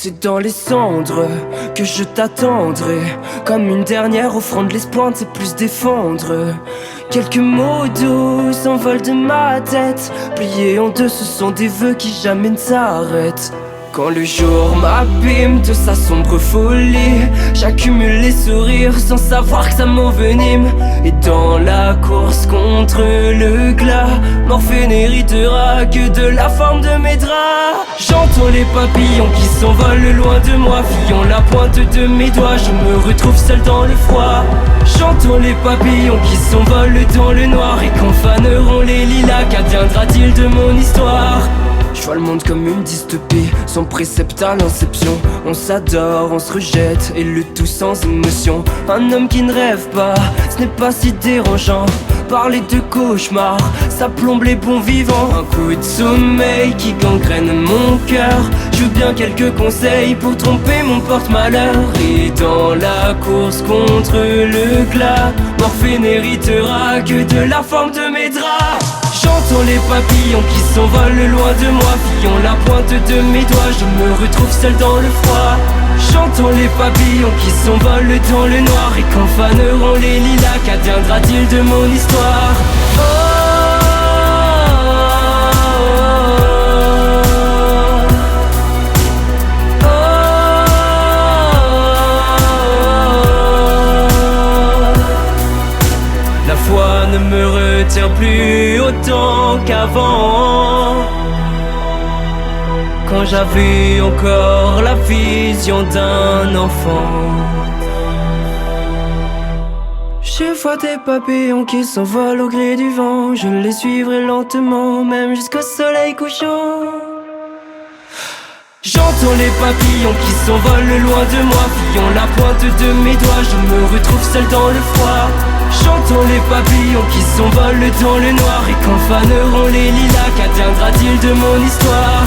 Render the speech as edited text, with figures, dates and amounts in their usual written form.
C'est dans les cendres que je t'attendrai, comme une dernière offrande, l'espoir ne sait plus se défendre. Quelques mots doux s'envolent de ma tête, pliés en deux, ce sont des vœux qui jamais ne s'arrêtent. Quand le jour m'abîme de sa sombre folie, j'accumule les sourires sans savoir que ça m'envenime. Et dans la course contre le glas, Morphée n'héritera que de la forme de mes draps. J'entends les papillons qui s'envolent loin de moi, fuyant la pointe de mes doigts, je me retrouve seul dans le froid. J'entends les papillons qui s'envolent dans le noir, et quand faneront les lilas, qu'adviendra-t-il de mon histoire? Je vois le monde comme une dystopie, sans précepte à l'inception. On s'adore, on se rejette, et le tout sans émotion. Un homme qui ne rêve pas, ce n'est pas si dérangeant. Parler de cauchemar, ça plombe les bons vivants. Un coup de sommeil qui gangrène mon cœur. Je veux bien quelques conseils pour tromper mon porte-malheur. Et dans la course contre le glas, Morphée n'héritera que de la forme de mes draps. J'entends les papillons qui s'envolent loin de moi, fuyant la pointe de mes doigts, je me retrouve seul dans le froid. J'entends les papillons qui s'envolent dans le noir, et quand faneront les lilas, qu'adviendra-t-il de mon histoire? La foi ne me retient plus autant qu'avant, quand j'avais encore la vision d'un enfant. Je vois des papillons qui s'envolent au gré du vent, je les suivrai lentement, même jusqu'au soleil couchant. J'entends les papillons qui s'envolent loin de moi, fuyant la pointe de mes doigts, je me retrouve seul dans le froid. J'entends les papillons qui s'envolent dans le noir, et quand faneront les lilas, qu'adviendra-t-il de mon histoire?